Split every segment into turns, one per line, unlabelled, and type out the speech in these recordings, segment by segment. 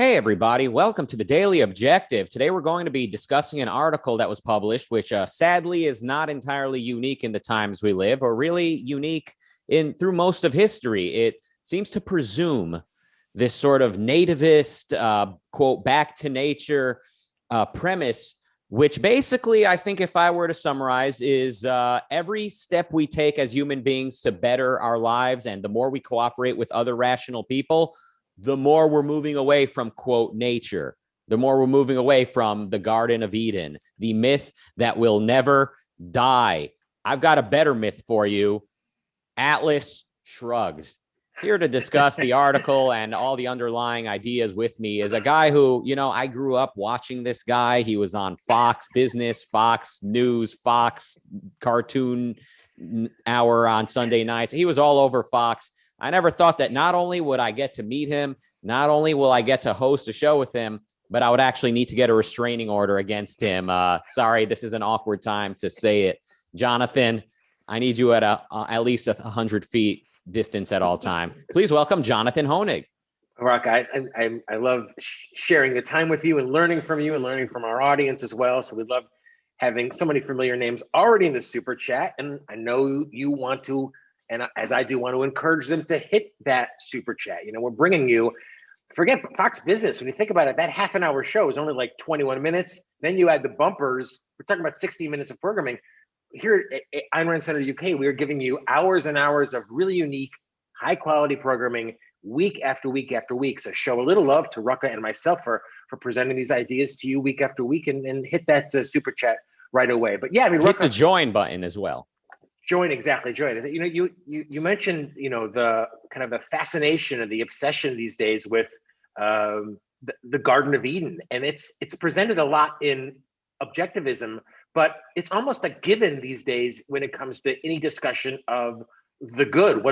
Hey, everybody. Welcome to the Daily Objective. Today, we're going to be discussing an article that was published, which sadly is not entirely unique in the times we live, or really unique through most of history. It seems to presume this sort of nativist, quote, back to nature premise, which basically, I think if I were to summarize, is every step we take as human beings to better our lives, and the more we cooperate with other rational people, the more we're moving away from, quote, nature, the more we're moving away from the Garden of Eden, the myth that will never die. I've got a better myth for you. Atlas Shrugged. Here to discuss the article and all the underlying ideas with me is a guy who, I grew up watching this guy. He was on Fox Business, Fox News, Fox Cartoon Hour on Sunday nights. He was all over Fox. I never thought that not only would I get to meet him, not only will I get to host a show with him, but I would actually need to get a restraining order against him. Sorry, this is an awkward time to say it. Jonathan, I need you at at least 100 feet distance at all time. Please welcome Jonathan Hoenig.
Rucka, I love sharing the time with you and learning from you and learning from our audience as well. So we love having so many familiar names already in the super chat. And I know you want to, and as I do, want to encourage them to hit that super chat. We're bringing you, forget Fox Business. When you think about it, that half an hour show is only like 21 minutes. Then you add the bumpers. We're talking about 60 minutes of programming. Here at Ayn Rand Center UK, we are giving you hours and hours of really unique, high quality programming week after week after week. So show a little love to Rucka and myself for presenting these ideas to you week after week, and hit that super chat right away. But yeah, I mean,
hit
Rucka,
the join button as well.
Join. You mentioned, the kind of the fascination and the obsession these days with the Garden of Eden, and it's presented a lot in objectivism, but it's almost a given these days when it comes to any discussion of the good.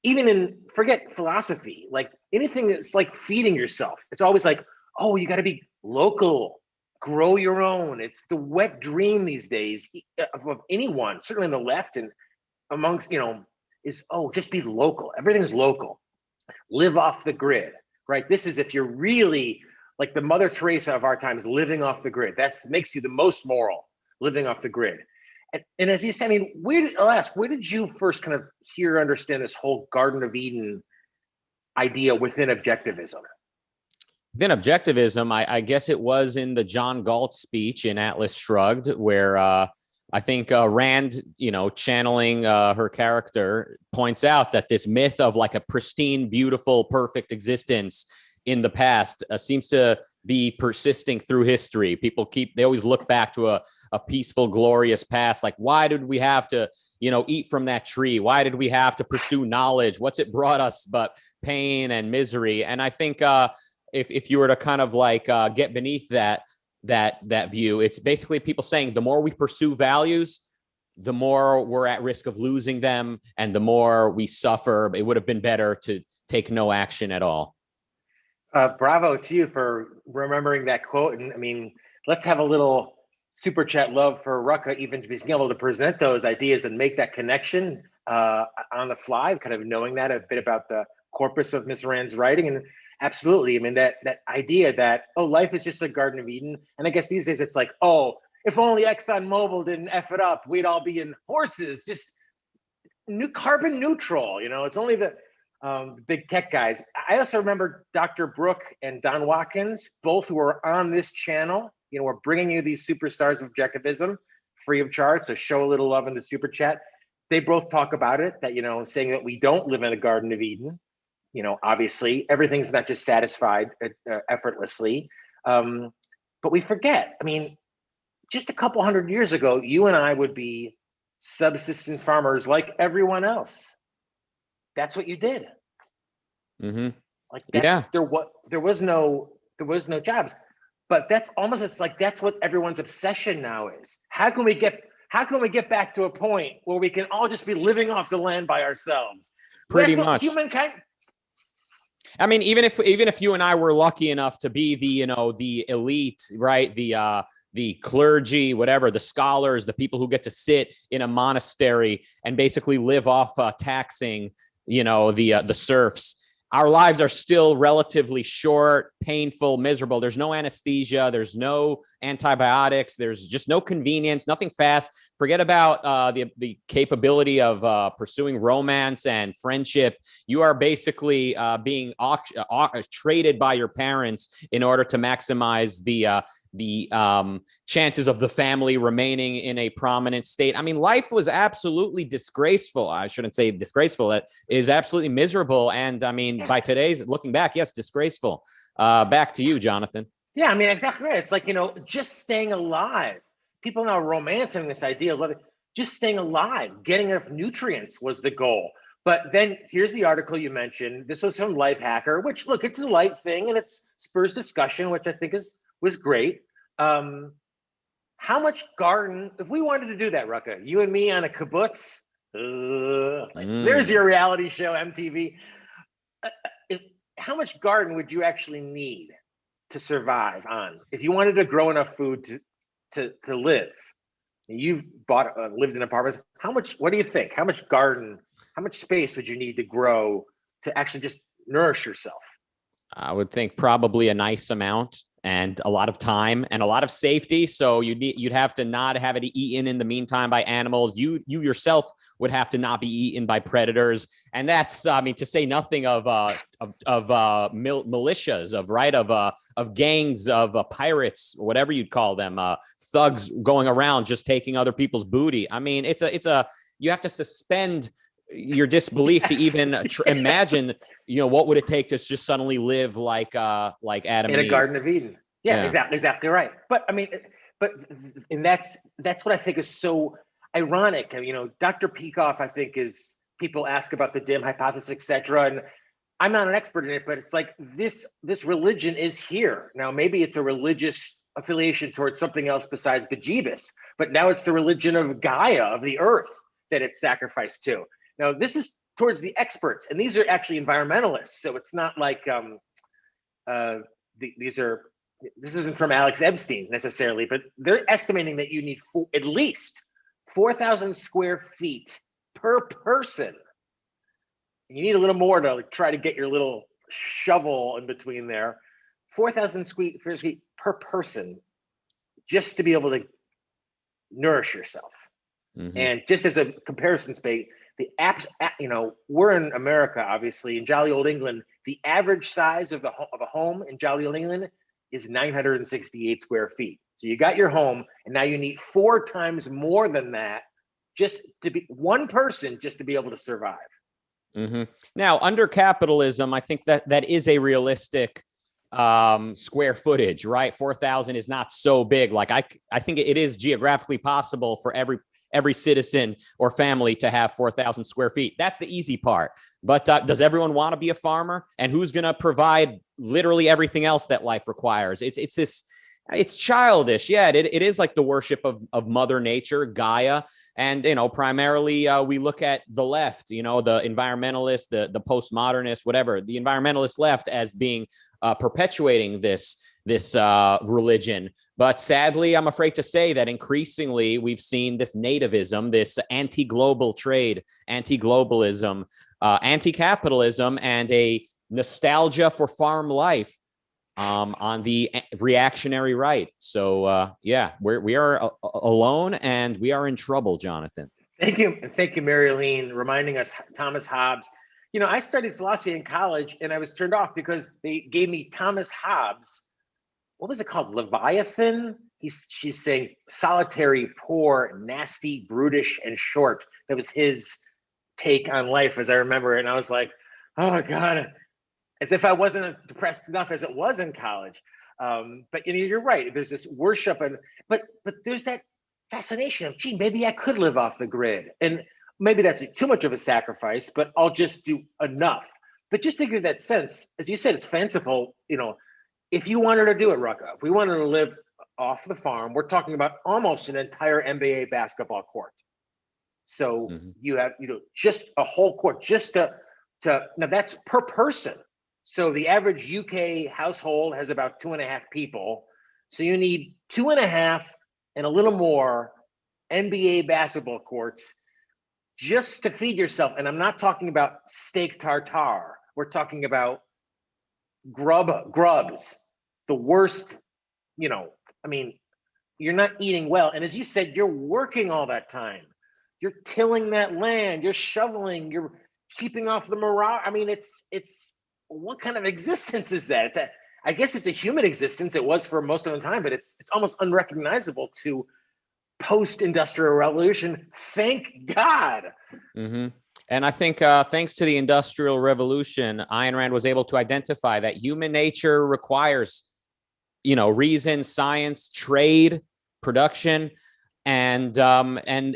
Even in, forget philosophy, like anything that's like feeding yourself, it's always like, oh, you got to be local, grow your own. It's the wet dream these days of anyone, certainly on the left and amongst, is, oh, just be local. Everything's local. Live off the grid, right? This is if you're really like the Mother Teresa of our times, living off the grid. That makes you the most moral, living off the grid. And as you said, I mean, I'll ask, where did you first kind of hear, understand this whole Garden of Eden idea within objectivism?
Within objectivism, I guess it was in the John Galt speech in Atlas Shrugged, where I think Rand, channeling her character, points out that this myth of like a pristine, beautiful, perfect existence in the past seems to be persisting through history. They always look back to a peaceful, glorious past. Like, why did we have to, eat from that tree? Why did we have to pursue knowledge? What's it brought us but pain and misery? And I think if you were to kind of like get beneath that view, it's basically people saying the more we pursue values, the more we're at risk of losing them, and the more we suffer. It would have been better to take no action at all.
Bravo to you for remembering that quote. And I mean, let's have a little super chat love for Rucka, even to be able to present those ideas and make that connection on the fly, kind of knowing that a bit about the corpus of Miss Rand's writing. And absolutely, I mean, that idea that, oh, life is just a Garden of Eden. And I guess these days it's like, oh, if only ExxonMobil didn't F it up, we'd all be in horses, just carbon neutral. It's only the big tech guys. I also remember Dr. Brooke and Don Watkins, both who are on this channel. We're bringing you these superstars of objectivism free of charge. So show a little love in the super chat. They both talk about it, that, saying that we don't live in a Garden of Eden. Obviously, everything's not just satisfied effortlessly. But we forget, I mean, just a couple hundred years ago, you and I would be subsistence farmers like everyone else. That's what you did.
Mm-hmm.
Like there was no jobs, but that's almost, it's like that's what everyone's obsession now is. How can we get back to a point where we can all just be living off the land by ourselves?
Pretty much.
Humankind.
I mean, even if you and I were lucky enough to be the elite, right? The clergy, whatever, the scholars, the people who get to sit in a monastery and basically live off taxing, the serfs. our lives are still relatively short, painful, miserable. There's no anesthesia. There's no antibiotics. There's just no convenience, nothing fast. Forget about the capability of pursuing romance and friendship. You are basically being traded by your parents in order to maximize the chances of the family remaining in a prominent state. I mean, life was absolutely disgraceful. I shouldn't say disgraceful. It is absolutely miserable. And I mean, by today's looking back, yes, disgraceful. Back to you, Jonathan.
Yeah, I mean, exactly right. It's like, just staying alive. People now romancing this idea of living, just staying alive, getting enough nutrients was the goal. But then here's the article you mentioned. This was from Lifehacker, which, look, it's a light thing and it spurs discussion, which I think was great. How much garden, if we wanted to do that, Rucka, you and me on a kibbutz, there's your reality show, MTV. How much garden would you actually need to survive on if you wanted to grow enough food to live? You've lived in apartments. What do you think? How much garden, how much space would you need to grow to actually just nourish yourself?
I would think probably a nice amount, and a lot of time and a lot of safety. So you'd have to not have it eaten in the meantime by animals. You yourself would have to not be eaten by predators. And that's, I mean, to say nothing of militias, of gangs, of pirates, whatever you'd call them, thugs going around just taking other people's booty. I mean, you have to suspend your disbelief to even imagine, what would it take to just suddenly live like Adam
in
and
a
Eve.
Garden of Eden. Yeah, exactly right. But I mean, and that's what I think is so ironic. Dr. Peikoff, I think, people ask about the dim hypothesis, etc. And I'm not an expert in it, but it's like this religion is here. Now, maybe it's a religious affiliation towards something else besides Bejeebus, but now it's the religion of Gaia, of the earth, that it's sacrificed to. Now, this is towards the experts, and these are actually environmentalists. So it's not like this isn't from Alex Epstein necessarily, but they're estimating that you need at least 4,000 square feet per person. You need a little more to try to get your little shovel in between there. 4,000 square feet per person, just to be able to nourish yourself. Mm-hmm. And just as a comparison space, we're in America, obviously, in jolly old England. The average size of a home in jolly old England is 968 square feet. So you got your home, and now you need 4 times more than that just to be one person, just to be able to survive.
Mm-hmm. Now, under capitalism, I think that is a realistic square footage, right? 4,000 is not so big. Like I think it is geographically possible for every citizen or family to have 4,000 square feet. That's the easy part. But does everyone want to be a farmer? And who's going to provide literally everything else that life requires? It's childish. Yeah, it is like the worship of Mother Nature, Gaia. And, primarily we look at the left, the environmentalists, the postmodernists, whatever, the environmentalist left as being perpetuating this religion. But sadly, I'm afraid to say that increasingly we've seen this nativism, this anti-global trade, anti-globalism, anti-capitalism, and a nostalgia for farm life on the reactionary right. So we are alone and we are in trouble, Jonathan.
Thank you, Marilene, reminding us Thomas Hobbes. I studied philosophy in college, and I was turned off because they gave me Thomas Hobbes. What was it called? Leviathan? She's saying solitary, poor, nasty, brutish, and short. That was his take on life, as I remember it. And I was like, oh God, as if I wasn't depressed enough as it was in college. But you're right. There's this worship, but there's that fascination of, gee, maybe I could live off the grid, and maybe that's too much of a sacrifice, but I'll just do enough. But just think of that sense, as you said, it's fanciful. If you wanted to do it, Rucka, if we wanted to live off the farm, we're talking about almost an entire NBA basketball court. So you have, just a whole court, just to now that's per person. So the average UK household has about 2.5 people. So you need 2.5 and a little more NBA basketball courts just to feed yourself. And I'm not talking about steak tartare We're talking about grubs, the worst, I mean, you're not eating well. And as you said, you're working all that time. You're tilling that land, you're shoveling, you're keeping off the morale. I mean, it's what kind of existence is that? I guess it's a human existence. It was for most of the time, but it's almost unrecognizable to post-industrial revolution. Thank God.
Mm-hmm. And I think thanks to the Industrial Revolution, Ayn Rand was able to identify that human nature requires, reason, science, trade, production, and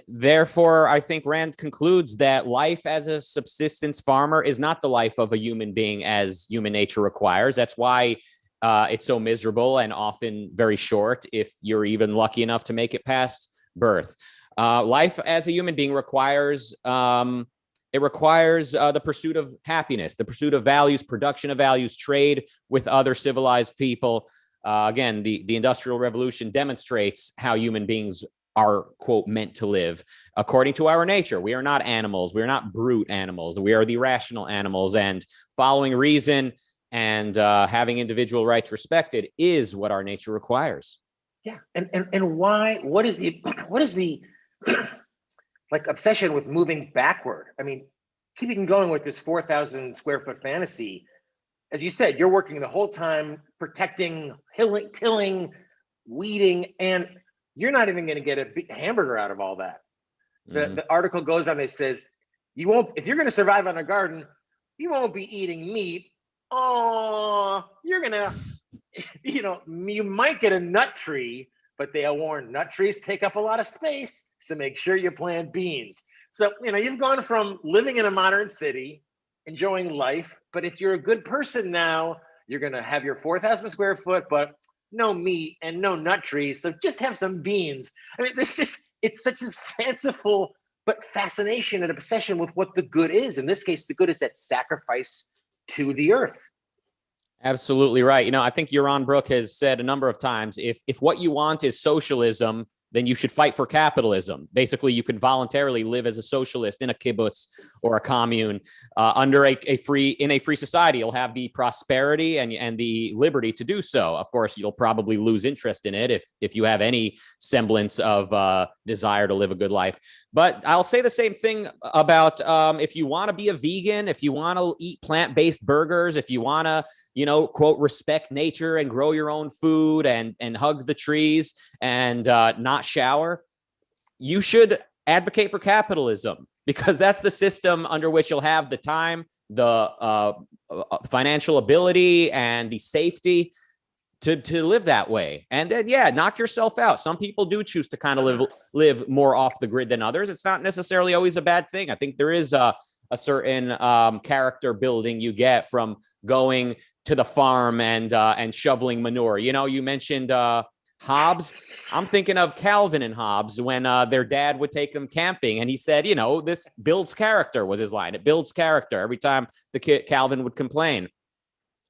therefore, I think Rand concludes that life as a subsistence farmer is not the life of a human being as human nature requires. That's why it's so miserable and often very short, if you're even lucky enough to make it past birth. Life as a human being requires the pursuit of happiness, the pursuit of values, production of values, trade with other civilized people. Again, the Industrial Revolution demonstrates how human beings are, quote, meant to live according to our nature. We are not animals. We are not brute animals. We are the rational animals, and following reason and having individual rights respected is what our nature requires.
Yeah, and why? What is the like obsession with moving backward? I mean, keeping going with this 4,000 square foot fantasy. As you said, you're working the whole time, protecting, tilling, weeding, and you're not even going to get a hamburger out of all that. The article goes on, it says, you won't, if you're going to survive on a garden, you won't be eating meat. Oh, you're going to, you might get a nut tree, but they warn nut trees take up a lot of space, so make sure you plant beans. So, you've gone from living in a modern city, enjoying life, but if you're a good person now, you're going to have your 4,000 square foot, but no meat and no nut trees. So just have some beans. I mean, it's such a fanciful, but fascination and obsession with what the good is. In this case, the good is that sacrifice to the earth.
Absolutely right. I think Yaron Brook has said a number of times, if what you want is socialism, then you should fight for capitalism. Basically, you can voluntarily live as a socialist in a kibbutz or a commune under a free society. You'll have the prosperity and the liberty to do so. Of course, you'll probably lose interest in it if you have any semblance of desire to live a good life. But I'll say the same thing about if you want to be a vegan, if you want to eat plant-based burgers, if you want to, quote, respect nature and grow your own food and hug the trees and not shower, you should advocate for capitalism, because that's the system under which you'll have the time, the financial ability, and the safety to live that way. And then, knock yourself out. Some people do choose to kind of live more off the grid than others. It's not necessarily always a bad thing. I think there is a certain character building you get from going to the farm and shoveling manure. You mentioned Hobbes. I'm thinking of Calvin and Hobbes when their dad would take them camping, and he said, this builds character, was his line. It builds character. Every time Calvin would complain,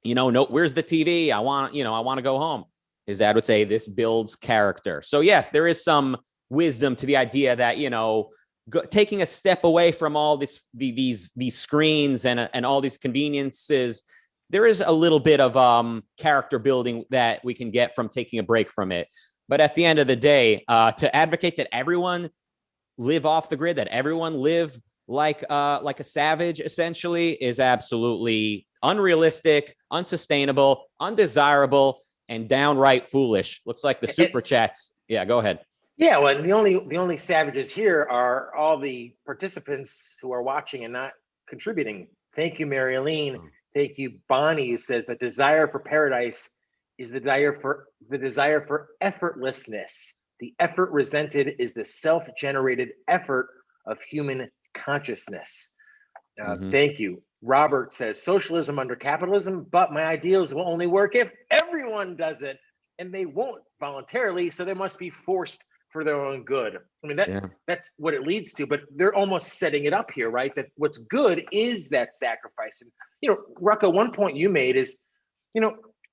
no, where's the TV? I want to go home. His dad would say, this builds character. So yes, there is some wisdom to the idea that, taking a step away from all these screens and all these conveniences, there is a little bit of character building that we can get from taking a break from it. But at the end of the day, to advocate that everyone live off the grid, that everyone live like a savage, essentially, is absolutely unrealistic, unsustainable, undesirable, and downright foolish. Looks like the super chats. Yeah, go ahead.
Yeah, well, the only savages here are all the participants who are watching and not contributing. Thank you, Mary Aline. Thank you, Bonnie, who says the desire for paradise is the desire for effortlessness. The effort resented is the self-generated effort of human consciousness. Thank you. Robert says socialism under capitalism, but my ideals will only work if everyone does it, and they won't voluntarily, so they must be forced for their own good. I mean, that's what it leads to, but they're almost setting it up here, right? That what's good is that sacrifice. And, Rucka, one point you made is,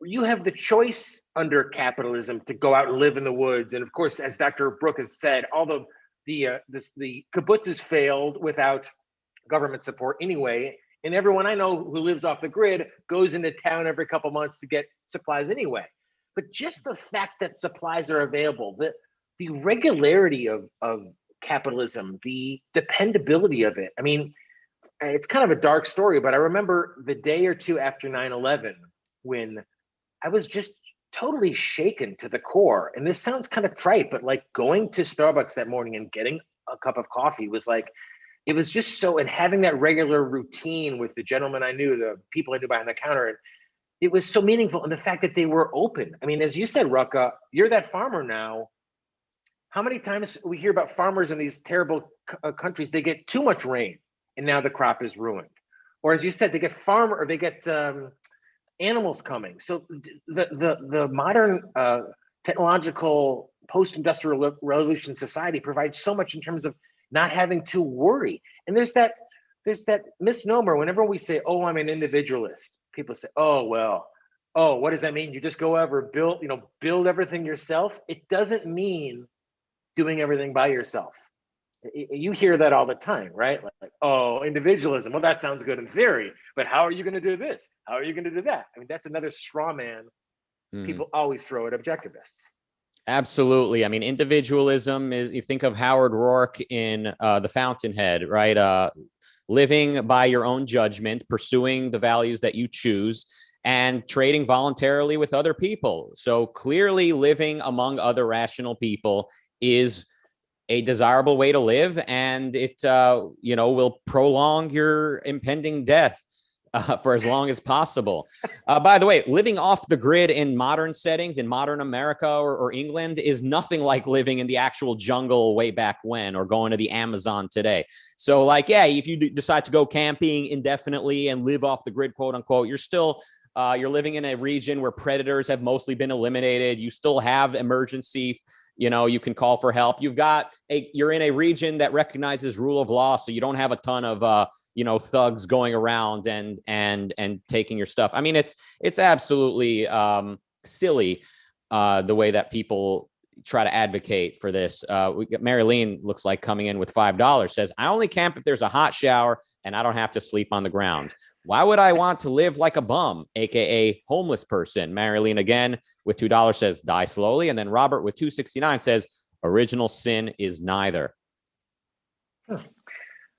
you have the choice under capitalism to go out and live in the woods. And of course, as Dr. Brook has said, although the kibbutzes failed without government support anyway, And everyone I know who lives off the grid goes into town every couple months to get supplies anyway. But just the fact that supplies are available, the regularity of capitalism, the dependability of it. I mean, it's kind of a dark story, but I remember the day or two after 9/11 when I was just totally shaken to the core. And this sounds kind of trite, but like going to Starbucks that morning and getting a cup of coffee was like, it was just so, and having that regular routine with the gentleman I knew, the people I knew behind the counter, and it was so meaningful. And the fact that they were open. I mean, as you said, Rucka, you're that farmer now. How many times we hear about farmers in these terrible countries, they get too much rain and now the crop is ruined. Or as you said, they get animals coming. So the modern technological post-industrial revolution society provides so much in terms of not having to worry. And there's that misnomer whenever we say, oh, I'm an individualist, people say, oh, well, oh, what does that mean? You just go over, build everything yourself. It doesn't mean doing everything by yourself. You hear that all the time, right? Like, oh, individualism. Well, that sounds good in theory, but how are you going to do this? How are you going to do that? I mean, that's another straw man people always throw at objectivists.
Absolutely. I mean, individualism is, you think of Howard Rourke in The Fountainhead, right? Living by your own judgment, pursuing the values that you choose, and trading voluntarily with other people. So clearly living among other rational people is a desirable way to live, and it will prolong your impending death for as long as possible. By the way, living off the grid in modern settings, in modern America or England, is nothing like living in the actual jungle way back when, or going to the Amazon today. So like, yeah, if you decide to go camping indefinitely and live off the grid, quote unquote, you're still you're living in a region where predators have mostly been eliminated. You still have emergency, you can call for help. You're in a region that recognizes rule of law, so you don't have a ton of thugs going around and taking your stuff. I mean, it's absolutely silly the way that people try to advocate for this. Marilyn looks like coming in with $5, says, I only camp if there's a hot shower and I don't have to sleep on the ground. Why would I want to live like a bum, aka homeless person? Marilyn again with $2 says, die slowly. And then Robert with $2.69 says, original sin is neither.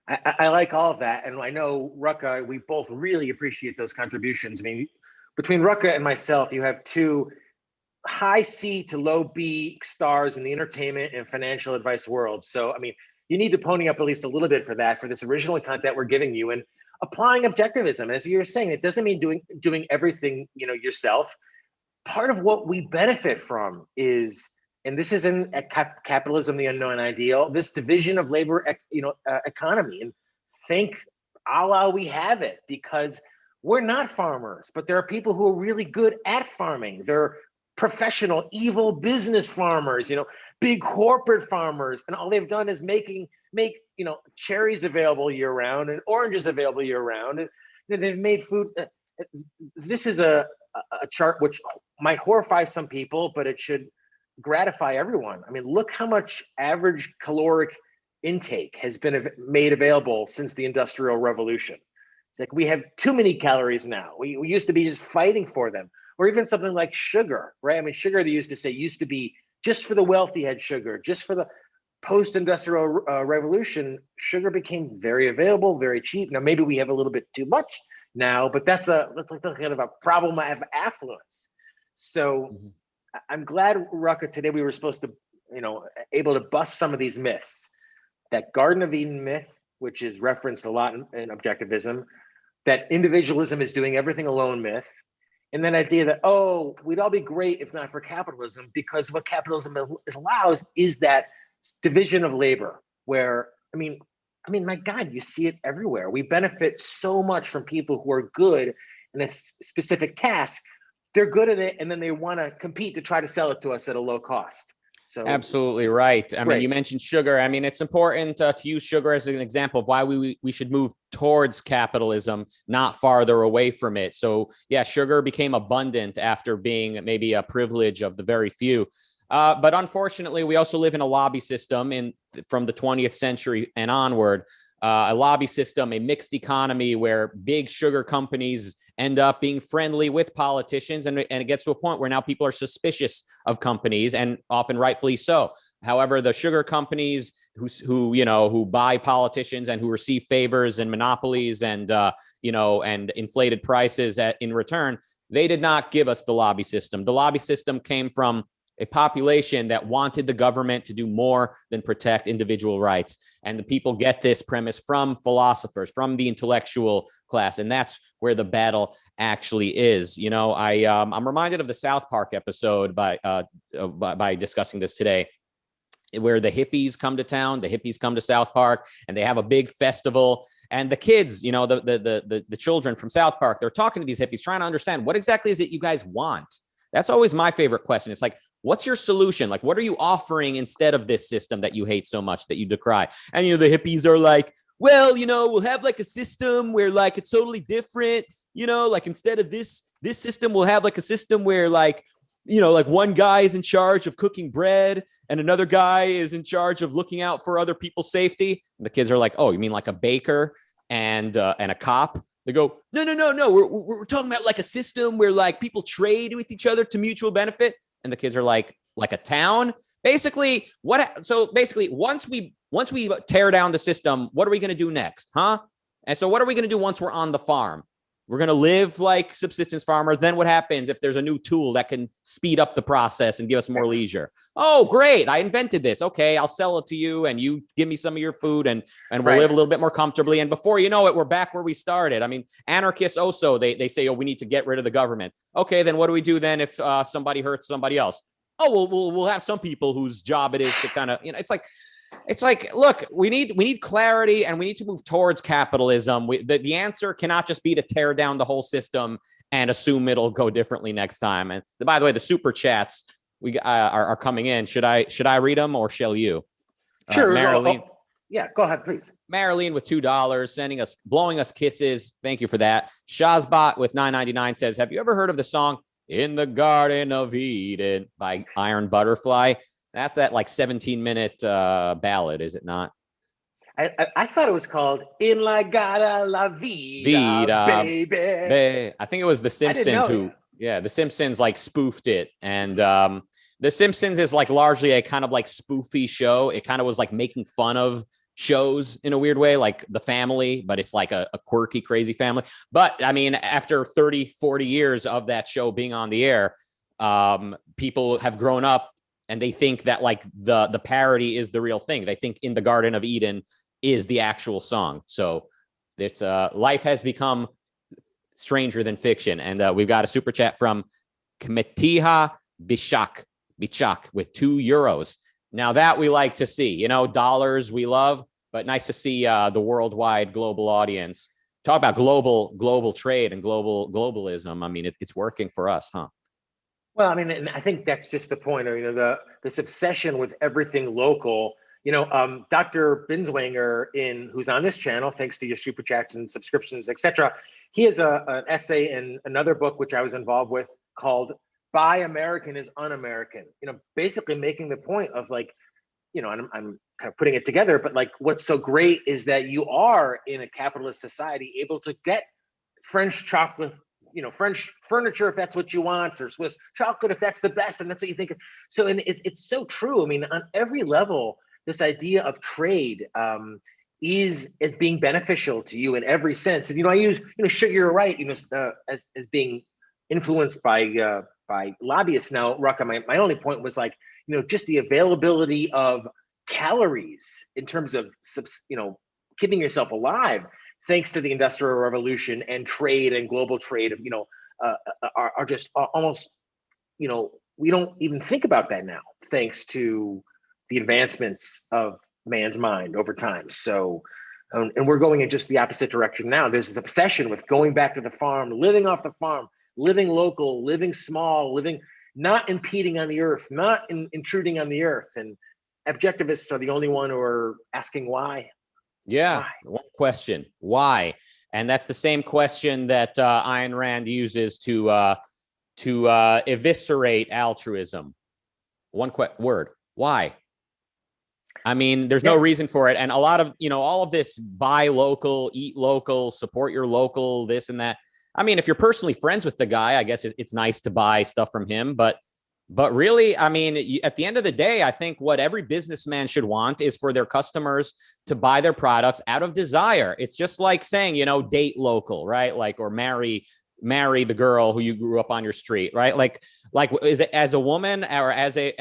I like all of that. And I know, Rucka, we both really appreciate those contributions. I mean, between Rucka and myself, you have two high C to low B stars in the entertainment and financial advice world. So, I mean, you need to pony up at least a little bit for that, for this original content we're giving you, and applying objectivism. As you're saying, it doesn't mean doing everything, yourself. Part of what we benefit from is, and this is in capitalism, the unknown ideal, this division of labor, economy. And thank Allah we have it, because we're not farmers, but there are people who are really good at farming. They're professional, evil business farmers, big corporate farmers, and all they've done is make cherries available year round and oranges available year round, and they've made food. This is a chart which might horrify some people, but it should gratify everyone. I mean, look how much average caloric intake has been made available since the Industrial Revolution. It's like we have too many calories now. We used to be just fighting for them. Or even something like sugar, right? I mean, sugar, they used to say, used to be just for the wealthy had sugar. Just for the post-industrial revolution, sugar became very available, very cheap. Now, maybe we have a little bit too much now, but that's like kind of a problem of affluence. So I'm glad, Rucka, today we were supposed to, able to bust some of these myths. That Garden of Eden myth, which is referenced a lot in objectivism, that individualism is doing everything alone myth, and then idea that, oh, we'd all be great if not for capitalism, because what capitalism allows is that division of labor, where, I mean, my God, you see it everywhere. We benefit so much from people who are good in a specific task. They're good at it, and then they want to compete to try to sell it to us at a low cost. So
absolutely right. I mean, you mentioned sugar. I mean, it's important to use sugar as an example of why we should move towards capitalism, not farther away from it. So yeah, sugar became abundant after being maybe a privilege of the very few. But unfortunately, we also live in a lobby system from the 20th century and onward, a lobby system, a mixed economy where big sugar companies end up being friendly with politicians. And it gets to a point where now people are suspicious of companies, and often rightfully so. However, the sugar companies who buy politicians and who receive favors and monopolies and and inflated prices in return, they did not give us the lobby system. The lobby system came from a population that wanted the government to do more than protect individual rights. And the people get this premise from philosophers, from the intellectual class. And that's where the battle actually is. I'm reminded of the South Park episode by discussing this today, where the hippies come to town, the hippies come to South Park, and they have a big festival. And the kids, the children from South Park, they're talking to these hippies, trying to understand, what exactly is it you guys want? That's always my favorite question. It's like, what's your solution? Like, what are you offering instead of this system that you hate so much, that you decry? And, the hippies are like, well, we'll have like a system where like it's totally different. Like instead of this system, we'll have like a system where like one guy is in charge of cooking bread and another guy is in charge of looking out for other people's safety. And the kids are like, oh, you mean like a baker and a cop? They go, no. We're talking about like a system where like people trade with each other to mutual benefit. And the kids are like a town. Basically, once we tear down the system, what are we going to do next? Huh? And so what are we going to do once we're on the farm? We're going to live like subsistence farmers. Then what happens if there's a new tool that can speed up the process and give us more leisure? Oh, great. I invented this. Okay, I'll sell it to you and you give me some of your food and we'll live a little bit more comfortably. And before you know it, we're back where we started. I mean, anarchists also, they say, oh, we need to get rid of the government. Okay, then what do we do then if somebody hurts somebody else? Oh, we'll have some people whose job it is to kind of, it's like, look, we need clarity and we need to move towards capitalism. The answer cannot just be to tear down the whole system and assume it'll go differently next time. And by the way, the super chats are coming in. Should I read them or shall you?
Sure.
Marilyn.
Yeah, go ahead, please.
Marilyn with $2 blowing us kisses. Thank you for that. Shazbot with $9.99 says, have you ever heard of the song "In the Garden of Eden" by Iron Butterfly? That's that like 17-minute ballad, is it not?
I thought it was called "In La Gata La Vida," baby.
I think it was The Simpsons The Simpsons like spoofed it. And The Simpsons is like largely a kind of like spoofy show. It kind of was like making fun of shows in a weird way, like The Family, but it's like a quirky, crazy family. But I mean, after 30, 40 years of that show being on the air, people have grown up and they think that like the parody is the real thing. They think "In the Garden of Eden" is the actual song. So it's life has become stranger than fiction. And we've got a super chat from Kmetiha Bishak with €2. Now that we like to see, dollars we love, but nice to see the worldwide global audience. Talk about global trade and globalism. I mean, it's working for us, huh?
Well, I mean, and I think that's just the point. This obsession with everything local. Dr. Binswanger, who's on this channel, thanks to your super chats and subscriptions, etc. He has an essay in another book which I was involved with called "Buy American is Un-American." Basically making the point of like, and I'm kind of putting it together, but like, what's so great is that you are in a capitalist society able to get French chocolate, French furniture if that's what you want, or Swiss chocolate if that's the best, and that's what you think of. So, and it's so true. I mean, on every level, this idea of trade is as being beneficial to you in every sense. And I use, sugar, you're right, as being influenced by lobbyists. Now, Rucka, my only point was like, just the availability of calories in terms of, keeping yourself alive, thanks to the Industrial Revolution and trade and global trade of, are just almost, we don't even think about that now, thanks to the advancements of man's mind over time. So, and we're going in just the opposite direction now. There's this obsession with going back to the farm, living off the farm, living local, living small, not impeding on the earth, not intruding on the earth. And objectivists are the only one who are asking why.
Yeah, one question, why? And that's the same question that Ayn Rand uses to eviscerate altruism. One word, why? I mean, there's no reason for it. And a lot of, all of this buy local, eat local, support your local, this and that. I mean, if you're personally friends with the guy, I guess it's nice to buy stuff from him. But really, I mean, at the end of the day, I think what every businessman should want is for their customers to buy their products out of desire. It's just like saying, date local, right? Like, or marry the girl who you grew up on your street, right? Like is it as a woman or as a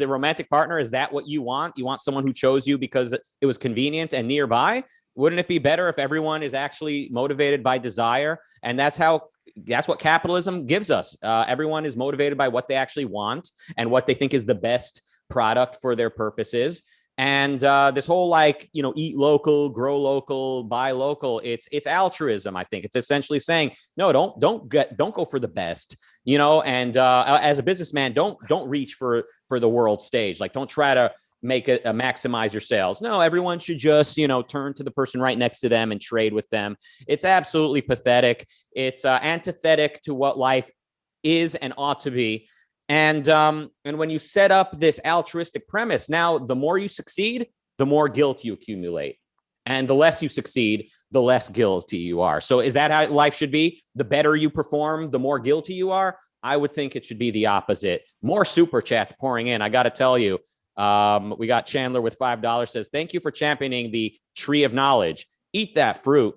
romantic partner, is that what you want? You want someone who chose you because it was convenient and nearby? Wouldn't it be better if everyone is actually motivated by desire? And that's what capitalism gives us. Everyone is motivated by what they actually want and what they think is the best product for their purposes. And this whole eat local, grow local, buy local, it's altruism. I think it's essentially saying, no, don't go for the best, and as a businessman, don't reach for the world stage. Like, don't try to maximize your sales. No, everyone should just, turn to the person right next to them and trade with them. It's absolutely pathetic. It's antithetic to what life is and ought to be. And when you set up this altruistic premise, now the more you succeed, the more guilt you accumulate. And the less you succeed, the less guilty you are. So is that how life should be? The better you perform, the more guilty you are? I would think it should be the opposite. More super chats pouring in. I got to tell you, we got Chandler with $5 says, thank you for championing the tree of knowledge. Eat that fruit.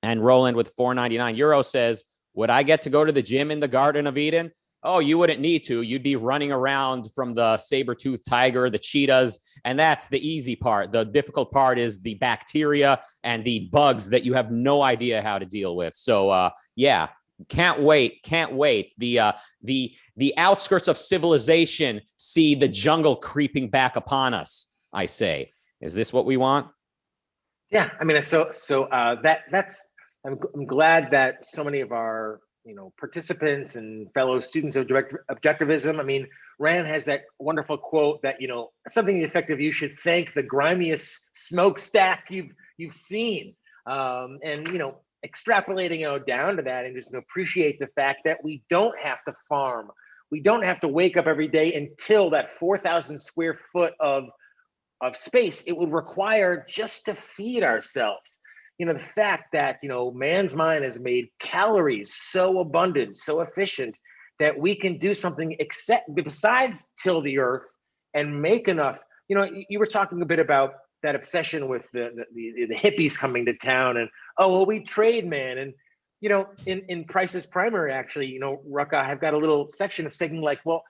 And Roland with €4.99 says, would I get to go to the gym in the Garden of Eden? Oh, you wouldn't need to. You'd be running around from the saber-toothed tiger, the cheetahs, and that's the easy part. The difficult part is the bacteria and the bugs that you have no idea how to deal with. So, yeah, can't wait. The outskirts of civilization see the jungle creeping back upon us, I say. Is this what we want?
Yeah, I mean, I'm glad that so many of our participants and fellow students of direct objectivism. I mean, Rand has that wonderful quote that, something effective, you should thank the grimiest smokestack you've seen. And, extrapolating down to that and just appreciate the fact that we don't have to farm. We don't have to wake up every day until that 4,000 square foot of space it would require just to feed ourselves. The fact that, man's mind has made calories so abundant, so efficient that we can do something besides till the earth and make enough. You were talking a bit about that obsession with the hippies coming to town and, oh, well, we trade, man. And, in Price is Primary, actually, Rucka, I've got a little section of saying like, well,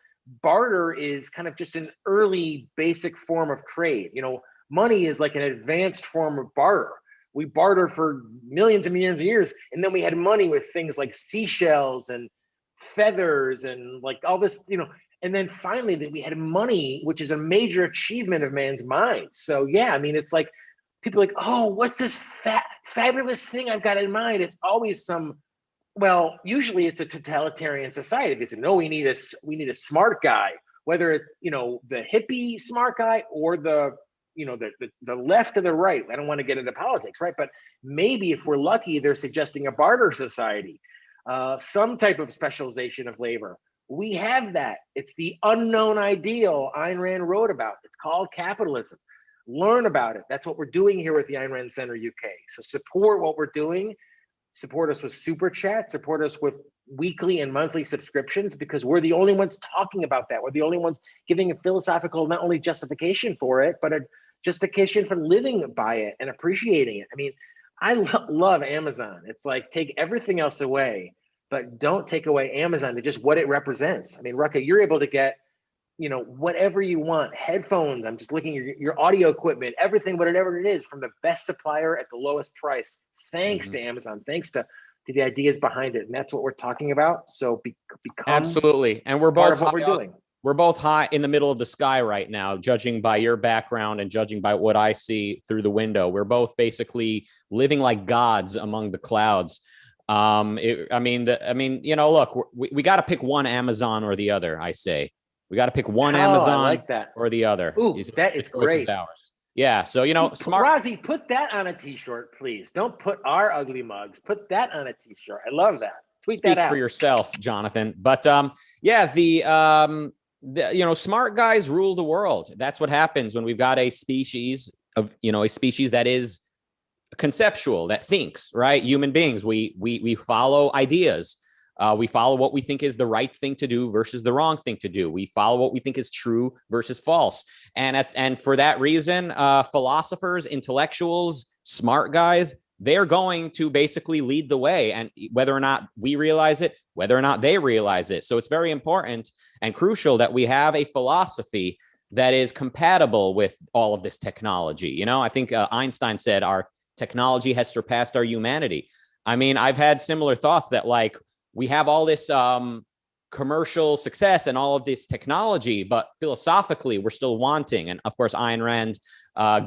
barter is kind of just an early basic form of trade. Money is like an advanced form of barter. We bartered for millions and millions of years. And then we had money with things like seashells and feathers and like all this, and then finally that we had money, which is a major achievement of man's mind. So yeah, I mean, it's like people are like, oh, what's this fabulous thing I've got in mind? It's always well, usually it's a totalitarian society. They say, no, we need a smart guy, whether it's, the hippie smart guy or the left or the right. I don't want to get into politics, right? But maybe if we're lucky, they're suggesting a barter society, some type of specialization of labor. We have that. It's the unknown ideal Ayn Rand wrote about. It's called capitalism. Learn about it. That's what we're doing here with the Ayn Rand Center UK. So support what we're doing. Support us with super chat. Support us with weekly and monthly subscriptions, because we're the only ones talking about that. We're the only ones giving a philosophical, not only justification for it, but a justification for living by it and appreciating it. I mean, I love Amazon. It's like, take everything else away, but don't take away Amazon to just what it represents. I mean, Rucka, you're able to get, whatever you want, headphones. I'm just looking at your audio equipment, everything, whatever it is, from the best supplier at the lowest price. Thanks to Amazon, thanks to the ideas behind it. And that's what we're talking about. So become
absolutely. And we're
part
both
of what we're doing.
We're both high in the middle of the sky right now, judging by your background and judging by what I see through the window. We're both basically living like gods among the clouds. Look, we got to pick one Amazon or the other. I say we got to pick one Amazon
like that.
or the other.
Ooh, that is great.
Ours. Yeah. So, smart.
Razi, put that on a t-shirt, please. Don't put our ugly mugs. Put that on a t-shirt. I love that. Tweet that out.
Speak for yourself, Jonathan. But yeah, Smart guys rule the world. That's what happens when we've got a species that is conceptual, that thinks, right? Human beings, we follow ideas. We follow what we think is the right thing to do versus the wrong thing to do. We follow what we think is true versus false. And for that reason, philosophers, intellectuals, smart guys, they're going to basically lead the way. And whether or not we realize it, whether or not they realize it. So it's very important and crucial that we have a philosophy that is compatible with all of this technology. I think Einstein said our technology has surpassed our humanity. I mean, I've had similar thoughts that like we have all this commercial success and all of this technology, but philosophically we're still wanting. And of course, Ayn Rand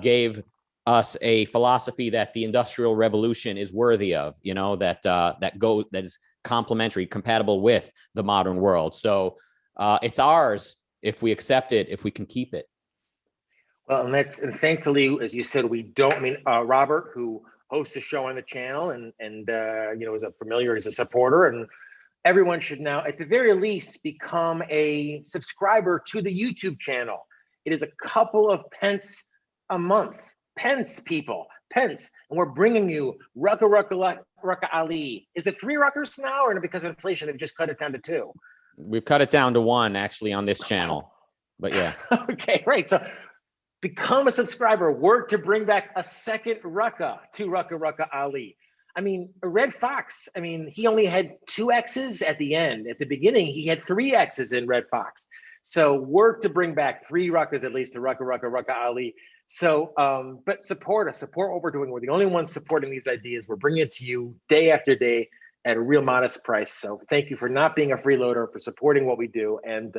gave us a philosophy that the Industrial Revolution is worthy of, that is complementary, compatible with the modern world. So it's ours if we accept it, if we can keep it.
Well, and thankfully, as you said, we don't. I mean, Robert, who hosts a show on the channel, and is a familiar, is a supporter, and everyone should now, at the very least, become a subscriber to the YouTube channel. It is a couple of pence a month. Pence, people, pence, and we're bringing you Rucka Ali. Is it 3 Ruckers now, or because of inflation, they've just cut it down to 2?
We've cut it down to 1 actually on this channel, but yeah.
Okay, right. So become a subscriber. Work to bring back a second Rucka to Rucka Ali. I mean, Red Fox, I mean, he only had 2 X's at the end. At the beginning, he had 3 X's in Red Fox. So work to bring back 3 Ruckas at least to Rucka Ali. So, but support us, support what we're doing. We're the only ones supporting these ideas. We're bringing it to you day after day at a real modest price. So thank you for not being a freeloader, for supporting what we do, and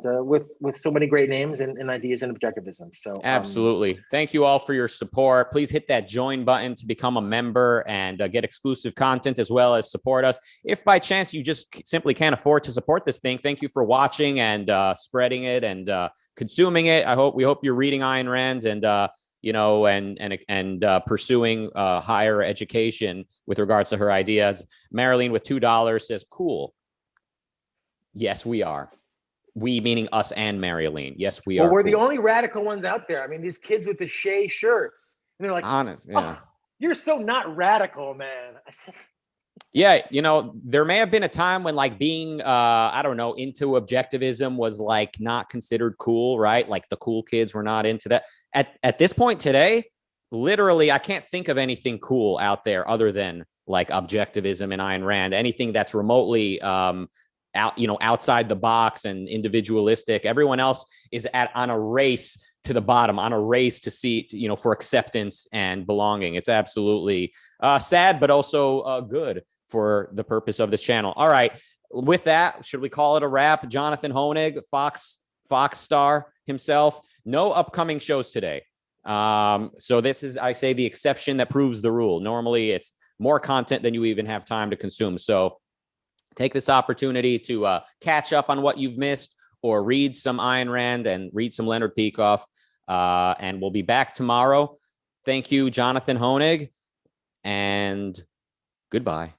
with so many great names and ideas and objectivism. So
absolutely. Thank you all for your support. Please hit that join button to become a member and get exclusive content, as well as support us. If by chance you just simply can't afford to support this thing, thank you for watching and spreading it and consuming it. We hope you're reading Ayn Rand and pursuing higher education with regards to her ideas. Marilyn with $2 says, cool. Yes, we are. We meaning us and Marilyn. Yes, we are.
We're cool. The only radical ones out there. I mean, these kids with the Shea shirts, and they're like, honest, yeah. Oh, you're so not radical, man. I said,
yeah, there may have been a time when like being, I don't know, into objectivism was like not considered cool, right? Like the cool kids were not into that. At this point today, literally, I can't think of anything cool out there other than like objectivism and Ayn Rand. Anything that's remotely outside the box and individualistic. Everyone else is on a race to the bottom, on a race to see, for acceptance and belonging. It's absolutely sad, but also good for the purpose of this channel. All right. With that, should we call it a wrap? Jonathan Hoenig, Fox star himself, no upcoming shows today. So this is, I say, the exception that proves the rule. Normally it's more content than you even have time to consume. So take this opportunity to catch up on what you've missed, or read some Ayn Rand and read some Leonard Peikoff. And we'll be back tomorrow. Thank you, Jonathan Hoenig, and goodbye.